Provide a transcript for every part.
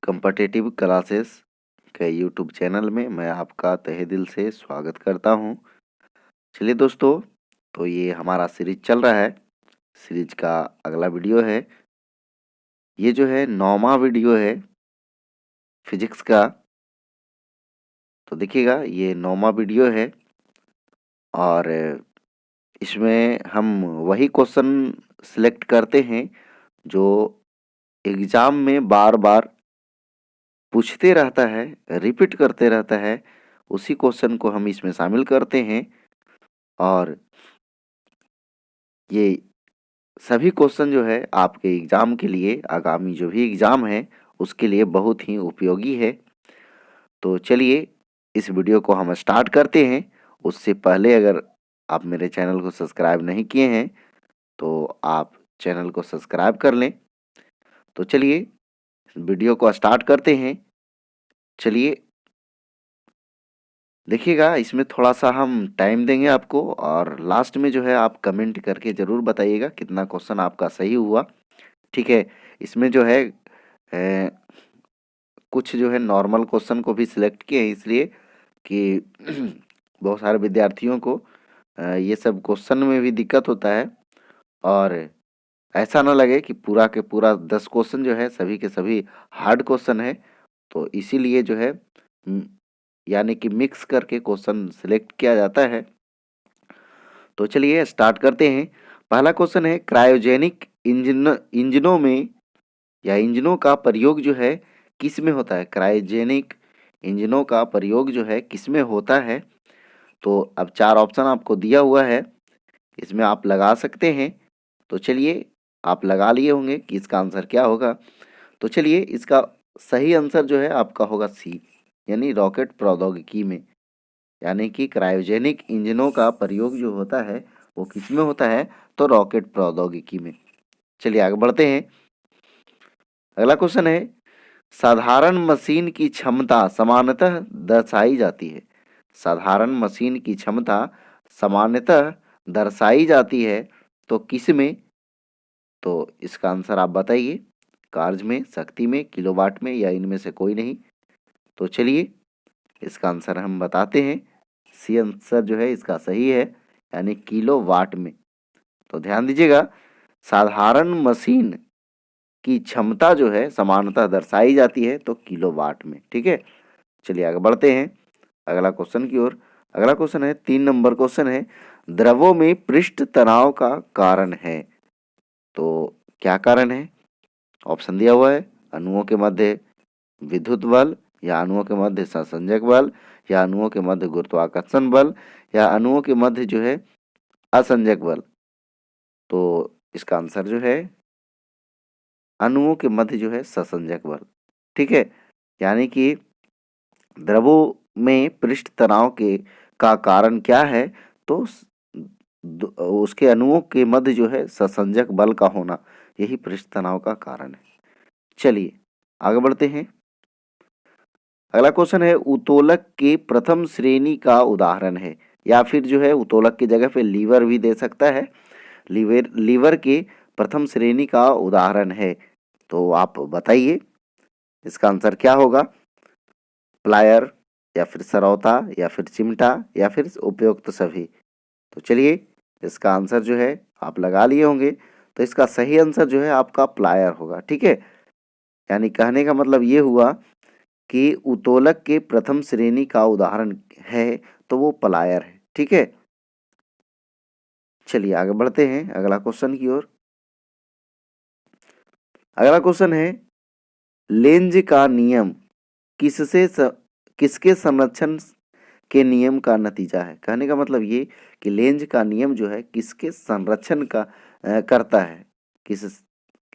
Competitive classes के YouTube channel में मैं आपका तहे दिल से स्वागत करता हूं। चलिए दोस्तों, तो ये हमारा सीरीज चल रहा है। सीरीज का अगला वीडियो है, ये जो है 9वां वीडियो है फिजिक्स का। तो देखिएगा, ये 9वां वीडियो है और इसमें हम वही क्वेश्चन सिलेक्ट करते हैं जो एग्जाम में बार बार पूछते रहता है, रिपीट करते रहता है। उसी क्वेश्चन को हम इसमें शामिल करते हैं और ये सभी क्वेश्चन जो है आपके एग्जाम के लिए, आगामी जो भी एग्जाम है उसके लिए बहुत ही उपयोगी है। तो चलिए इस वीडियो को हम स्टार्ट करते हैं। उससे पहले अगर आप मेरे चैनल को सब्सक्राइब नहीं किए हैं तो आप चैनल को सब्सक्राइब कर लें। तो चलिए वीडियो को स्टार्ट करते हैं। चलिए देखिएगा, इसमें थोड़ा सा हम टाइम देंगे आपको और लास्ट में जो है आप कमेंट करके ज़रूर बताइएगा कितना क्वेश्चन आपका सही हुआ। ठीक है, इसमें जो है कुछ जो है नॉर्मल क्वेश्चन को भी सिलेक्ट किए हैं, इसलिए कि बहुत सारे विद्यार्थियों को ये सब क्वेश्चन में भी दिक्कत होता है और ऐसा ना लगे कि पूरा के पूरा 10 क्वेश्चन जो है सभी के सभी हार्ड क्वेश्चन है। तो इसीलिए जो है यानी कि मिक्स करके क्वेश्चन सिलेक्ट किया जाता है। तो चलिए स्टार्ट करते हैं। पहला क्वेश्चन है, क्रायोजेनिक इंजनों में या इंजनों का प्रयोग जो है किस में होता है? क्रायोजेनिक इंजनों का प्रयोग जो है किस में होता है? तो अब 4 ऑप्शन आपको दिया हुआ है, इसमें आप लगा सकते हैं। तो चलिए आप लगा लिए होंगे कि इसका आंसर क्या होगा। तो चलिए इसका सही आंसर जो है आपका होगा सी, यानी रॉकेट प्रौद्योगिकी में। यानी कि क्रायोजेनिक इंजनों का प्रयोग जो होता है वो किस में होता है? तो रॉकेट प्रौद्योगिकी में। चलिए आगे बढ़ते हैं। अगला क्वेश्चन है, साधारण मशीन की क्षमता सामान्यतः दर्शाई जाती है। साधारण मशीन की क्षमता सामान्यतः दर्शाई जाती है तो किस में? तो इसका आंसर आप बताइए। कार्ज में, शक्ति में, किलोवाट में या इनमें से कोई नहीं। तो चलिए इसका आंसर हम बताते हैं। सी आंसर जो है इसका सही है, यानी किलोवाट में। तो ध्यान दीजिएगा, साधारण मशीन की क्षमता जो है समानता दर्शाई जाती है तो किलोवाट में। ठीक है, चलिए आगे बढ़ते हैं अगला क्वेश्चन की ओर। अगला क्वेश्चन है, 3 नंबर क्वेश्चन है, द्रवों में पृष्ठ तनाव का कारण है। तो क्या कारण है? ऑप्शन दिया हुआ है, अणुओं के मध्य विद्युत बल, या अणुओं के मध्य संसंजक बल, या अणुओं के मध्य गुरुत्वाकर्षण बल, या अणुओं के मध्य जो है असंजक बल। तो इसका आंसर जो है अणुओं के मध्य जो है संसंजक बल। ठीक है, यानी कि द्रवों में पृष्ठ तनाव के का कारण क्या है? तो उसके अणुओं के मध्य जो है संसंजक बल का होना, यही पृष्ठ तनाव का कारण है। चलिए आगे बढ़ते हैं। अगला क्वेश्चन है, उत्तोलक के प्रथम श्रेणी का उदाहरण है। या फिर जो है उत्तोलक की जगह पे लीवर भी दे सकता है। लीवर के प्रथम श्रेणी का उदाहरण है। तो आप बताइए इसका आंसर क्या होगा? प्लायर, या फिर सरौता, या फिर चिमटा, या फिर उपयुक्त सभी। तो चलिए इसका आंसर जो है आप लगा लिए होंगे। तो इसका सही आंसर जो है आपका प्लायर होगा। ठीक है, यानी कहने का मतलब ये हुआ कि उत्तोलक के प्रथम श्रेणी का उदाहरण है तो वो प्लायर है। ठीक है, चलिए आगे बढ़ते हैं अगला क्वेश्चन की ओर। अगला क्वेश्चन है, लेंज का नियम किसके संरक्षण के नियम का नतीजा है? कहने का मतलब ये कि लेंज का नियम जो है किसके संरक्षण का करता है,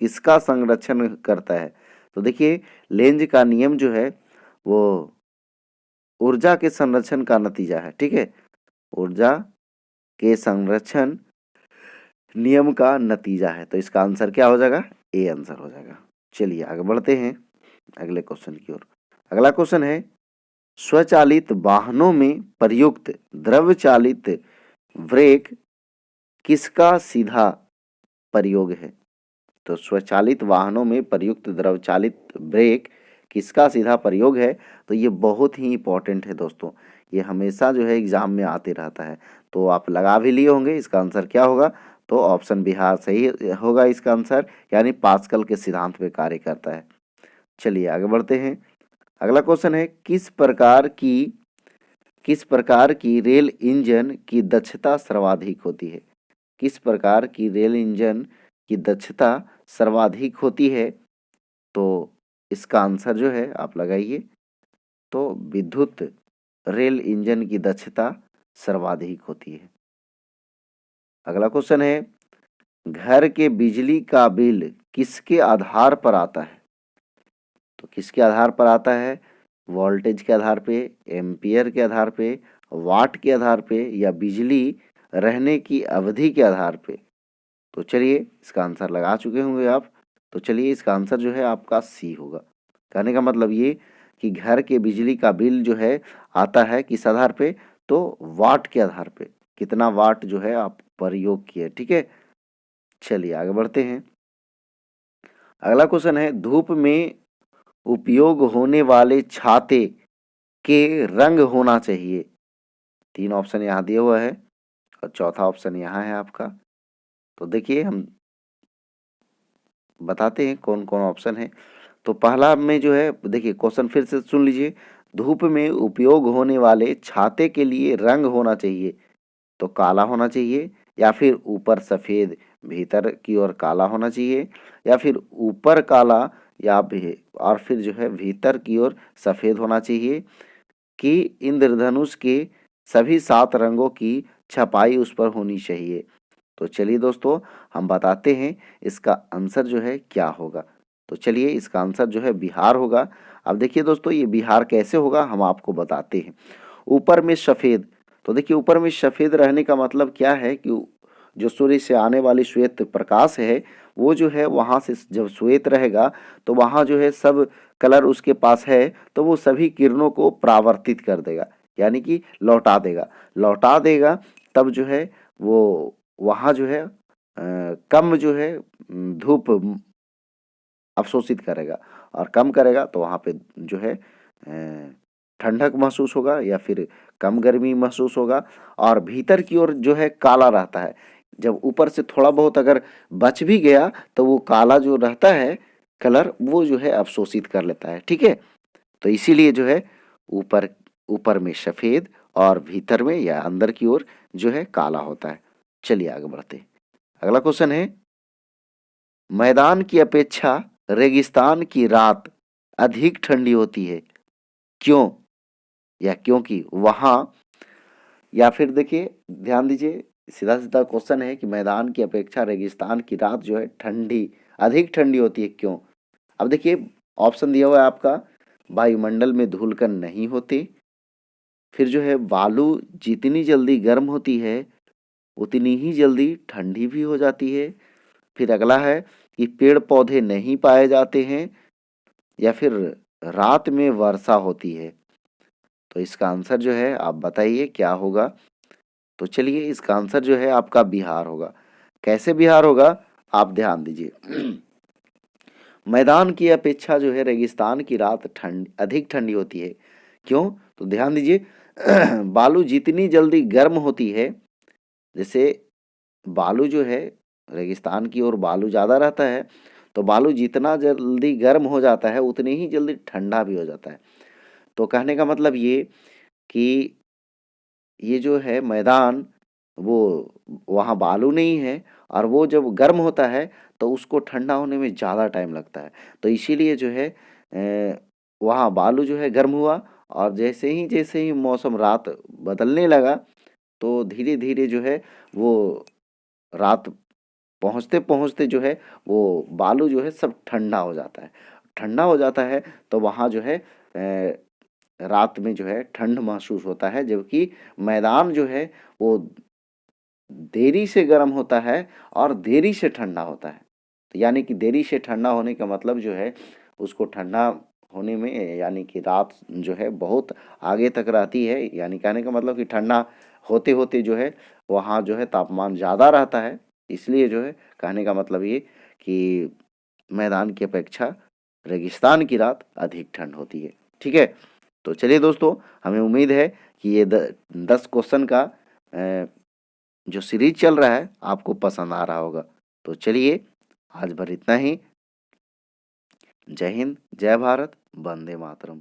किसका संरक्षण करता है? तो देखिए, लेंज का नियम जो है वो ऊर्जा के संरक्षण का नतीजा है। ठीक है, ऊर्जा के संरक्षण नियम का नतीजा है। तो इसका आंसर क्या हो जाएगा? ए आंसर हो जाएगा। चलिए आगे बढ़ते हैं अगले क्वेश्चन की ओर। अगला क्वेश्चन है, स्वचालित वाहनों में प्रयुक्त द्रव चालित ब्रेक किसका सीधा प्रयोग है? तो स्वचालित वाहनों में प्रयुक्त द्रव चालित ब्रेक किसका सीधा प्रयोग है, तो ये बहुत ही इंपॉर्टेंट है दोस्तों, ये हमेशा जो है एग्जाम में आते रहता है। तो आप लगा भी लिए होंगे, इसका आंसर क्या होगा, तो ऑप्शन बिहार सही होगा इसका आंसर, यानी पास्कल के सिद्धांत पे कार्य करता है। चलिए आगे बढ़ते हैं। अगला क्वेश्चन है, किस प्रकार की रेल इंजन की दक्षता सर्वाधिक होती है? किस प्रकार की रेल इंजन की दक्षता सर्वाधिक होती है? तो इसका आंसर जो है आप लगाइए, तो विद्युत रेल इंजन की दक्षता सर्वाधिक होती है। अगला क्वेश्चन है, घर के बिजली का बिल किसके आधार पर आता है? तो किसके आधार पर आता है? वोल्टेज के आधार पे, एम्पियर के आधार पे, वाट के आधार पे, या बिजली रहने की अवधि के आधार पे? तो चलिए इसका आंसर लगा चुके होंगे आप, तो चलिए इसका आंसर जो है आपका सी होगा। कहने का मतलब ये कि घर के बिजली का बिल जो है आता है किस आधार पे, तो वाट के आधार पे, कितना वाट जो है आप प्रयोग किए। ठीक है, चलिए आगे बढ़ते हैं। अगला क्वेश्चन है, धूप में उपयोग होने वाले छाते के रंग होना चाहिए। 3 ऑप्शन यहाँ दिया हुआ है और चौथा ऑप्शन यहाँ है आपका। तो देखिए हम बताते हैं कौन कौन ऑप्शन है। तो पहला में जो है, देखिए क्वेश्चन फिर से सुन लीजिए, धूप में उपयोग होने वाले छाते के लिए रंग होना चाहिए, तो काला होना चाहिए, या फिर ऊपर सफेद भीतर की ओर काला होना चाहिए, या फिर ऊपर काला और फिर जो है भीतर की ओर सफेद होना चाहिए, कि इंद्रधनुष के सभी 7 रंगों की छपाई उस पर होनी चाहिए। तो चलिए दोस्तों हम बताते हैं इसका आंसर जो है क्या होगा। तो चलिए इसका आंसर जो है बिहार होगा। अब देखिए दोस्तों ये बिहार कैसे होगा हम आपको बताते हैं। ऊपर में सफेद, तो देखिए ऊपर में सफेद रहने का मतलब क्या है कि जो सूर्य से आने वाली श्वेत प्रकाश है वो जो है वहां से जब श्वेत रहेगा तो वहां जो है सब कलर उसके पास है, तो वो सभी किरणों को परावर्तित कर देगा, यानी कि लौटा देगा। तब जो है वो वहाँ जो है कम जो है धूप अवशोषित करेगा, और कम करेगा तो वहाँ पे जो है ठंडक महसूस होगा या फिर कम गर्मी महसूस होगा। और भीतर की ओर जो है काला रहता है, जब ऊपर से थोड़ा बहुत अगर बच भी गया तो वो काला जो रहता है कलर वो जो है अवशोषित कर लेता है। ठीक है, तो इसीलिए जो है ऊपर ऊपर में सफेद और भीतर में या अंदर की ओर जो है काला होता है। चलिए आगे बढ़ते हैं। अगला क्वेश्चन है, मैदान की अपेक्षा रेगिस्तान की रात अधिक ठंडी होती है, क्यों? या क्योंकि वहां, या फिर देखिए ध्यान दीजिए, सीधा सीधा क्वेश्चन है कि मैदान की अपेक्षा रेगिस्तान की रात जो है अधिक ठंडी होती है, क्यों? अब देखिए ऑप्शन दिया हुआ है आपका, वायुमंडल में धूलकण नहीं होते, फिर जो है बालू जितनी जल्दी गर्म होती है उतनी ही जल्दी ठंडी भी हो जाती है, फिर अगला है कि पेड़ पौधे नहीं पाए जाते हैं, या फिर रात में वर्षा होती है। तो इसका आंसर जो है आप बताइए क्या होगा। तो चलिए इसका आंसर जो है आपका बिहार होगा। कैसे बिहार होगा, आप ध्यान दीजिए। मैदान की अपेक्षा जो है रेगिस्तान की रात अधिक ठंडी होती है, क्यों? तो ध्यान दीजिए, बालू जितनी जल्दी गर्म होती है, जैसे बालू जो है रेगिस्तान की ओर बालू ज़्यादा रहता है, तो बालू जितना जल्दी गर्म हो जाता है उतनी ही जल्दी ठंडा भी हो जाता है। तो कहने का मतलब ये कि ये जो है मैदान, वो वहाँ बालू नहीं है, और वो जब गर्म होता है तो उसको ठंडा होने में ज़्यादा टाइम लगता है। तो इसीलिए जो है वहाँ बालू जो है गर्म हुआ, और जैसे ही मौसम रात बदलने लगा तो धीरे धीरे जो है वो रात पहुँचते पहुँचते जो है वो बालू जो है सब ठंडा हो जाता है। ठंडा हो जाता है तो वहाँ जो है रात में जो है ठंड महसूस होता है, जबकि मैदान जो है वो देरी से गर्म होता है और देरी से ठंडा होता है। तो यानी कि देरी से ठंडा होने का मतलब जो है उसको ठंडा होने में, यानी कि रात जो है बहुत आगे तक रहती है, यानी कहने का मतलब कि ठंडा होते होते जो है वहाँ जो है तापमान ज़्यादा रहता है। इसलिए जो है कहने का मतलब ये कि मैदान की अपेक्षा रेगिस्तान की रात अधिक ठंड होती है। ठीक है, तो चलिए दोस्तों, हमें उम्मीद है कि ये 10 क्वेश्चन का जो सीरीज चल रहा है आपको पसंद आ रहा होगा। तो चलिए, आज भर इतना ही। जय हिंद, जय भारत, वंदे मातरम।